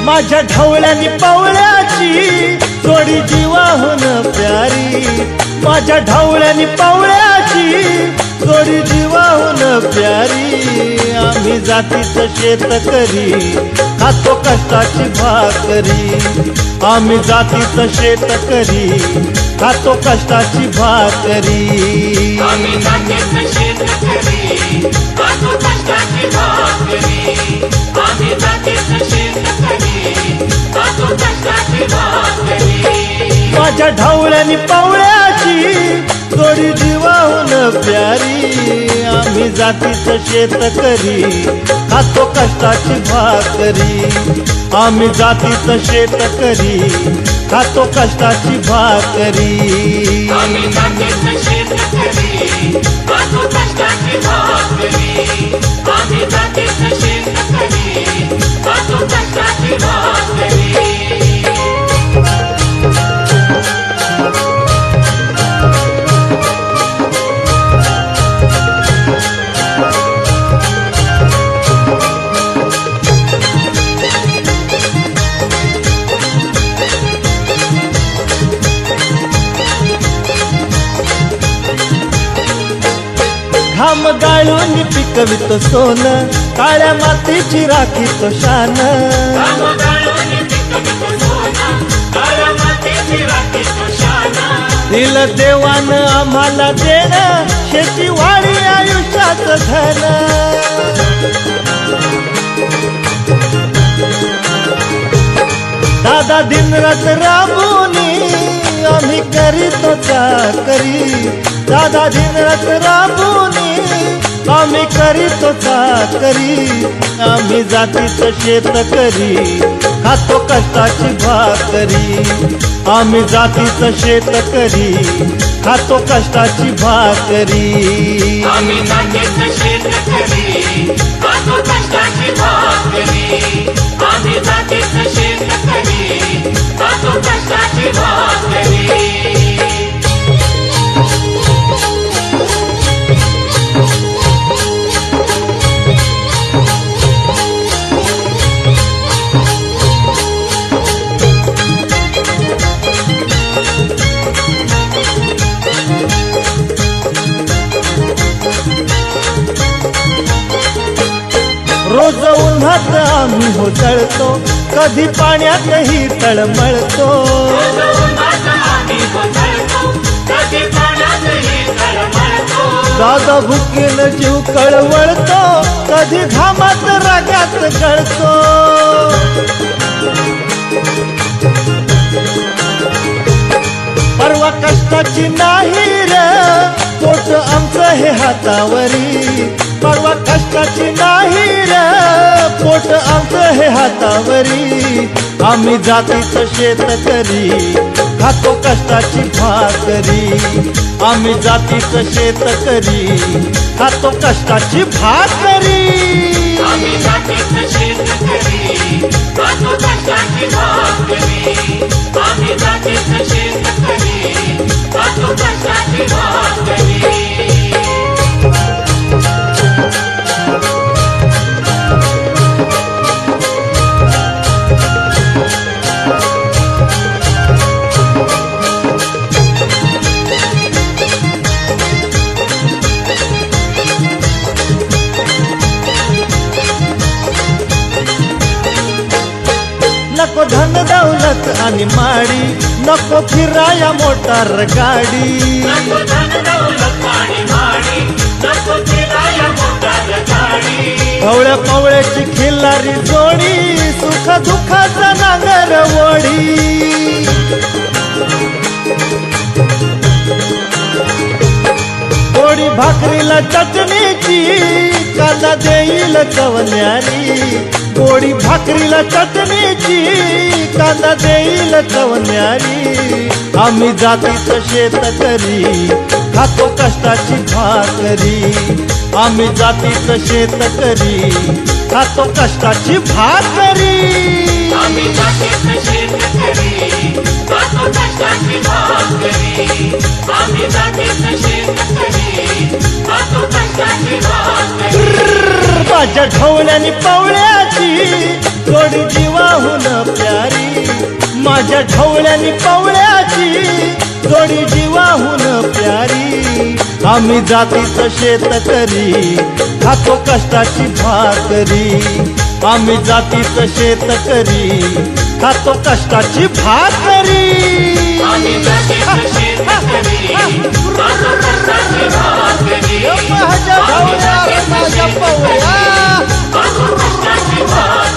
माझ्या ढवळ्यानी पावळ्याची जोडी जीवाहून प्यारी, माझ्या ढवळ्यानी पावळ्याची जोडी जीवाहून प्यारी। आम्ही जातीचं शेतकरी खातो कष्टाची भाकरी, आम्ही जातीचं शेतकरी खातो कष्टाची भाकरी। आम्ही जातीचं शेतकरी खातो कष्टाची भाकरी, आम्ही जातीचं शेतकरी खातो कष्टाची भाकरी। माझ्या ढवळ्यानी पावळ्याची जोडी जीवाहून प्यारी, आम्ही जातीचं शेतकरी खातो कष्टाची भाकरी, आम्ही जातीचं शेतकरी खातो कष्टाची भाकरी। आम्ही जातीचं शेतकरी खातो कष्टाची भाकरी, आम्ही जातीचं शेतकरी खातो कष्टाची भाकरी। घाम गाळून पिकवितो सोनं, काळ्या मातीची राखीतो शान। घाम गाळून पिकवितो सोनं, काळ्या मातीची राखीतो शान। दिलं देवानं आम्हाला देणं, शेतीवाडी आयुष्याचं धन। दादा दिनरात राबूनी आम्ही करीतो चाकरी, दादा दिनरात राबूनी आम्ही करीतो चाकरी। आम्ही जातीचं शेतकरी खातो कष्टाची भाकरी, आम्ही जातीचं शेतकरी खातो कष्टाची भाकरी। आम्ही जातीचं शेतकरी खातो कष्टाची भाकरी, आम्ही जातीचं शेतकरी खातो कष्टाची भाकरी। रोज उन्हात आम्ही होतळतो, कधी पाण्यातही तळमळतो। दादा भुकेन जीव कळवळतो, कधी घामात रागात गळतो। परवा कष्टाची नाही रे पोट आमचं हे हातावरी, परवा कष्टाची नाही रे पोट आमचं हे हातावरी। आम्ही जातीचं शेतकरी खातो कष्टाची भाकरी, आम्ही जातीचं शेतकरी खातो कष्टाची भाकरी। आम्ही जातीचं शेतकरी खातो कष्टाची भाकरी, आम्ही जातीचं शेतकरी खातो कष्टाची भाकरी। नको धन दौलत आणि माडी, नको फिराया मोटार गाडी। नको धन दौलत आणि माडी, नको फिराया मोटार गाडी। पवळ्या पवळ्याची खिल्लारी जोडी, सुख दुःखाचा नांगर वडी। गोडी भाकरीला चटणीची, कांदा देईल चवण्यारी। गोडी भाकरीला चटणीची, कांदा देईल चवण्यारी। आम्ही जातीचं शेतकरी खातो कष्टाची भाकरी, आम्ही जातीचं शेतकरी खातो कष्टाची भाकरी। आम्ही जातीचं शेतकरी खातो कष्टाची भाकरी, आम्ही जातीचं शेतकरी खातो कष्टाची भाकरी। माझ्या ढवळ्यानी पावळ्याची जोडी जीवाहून प्यारी माझ्या ढवळ्यानी पवळ्याची जोडी जीवाहून प्यारी आम्ही जातीचं शेतकरी खातो कष्टाची भाकरी आम्ही जातीचं शेतकरी खातो कष्टाची भाकरी आम्ही जातीचं शेतकरी, खातो कष्टाची भाकरी. माझ्या ढवळ्या माझ्या पवळ्या खातो कष्टाची भाकरी.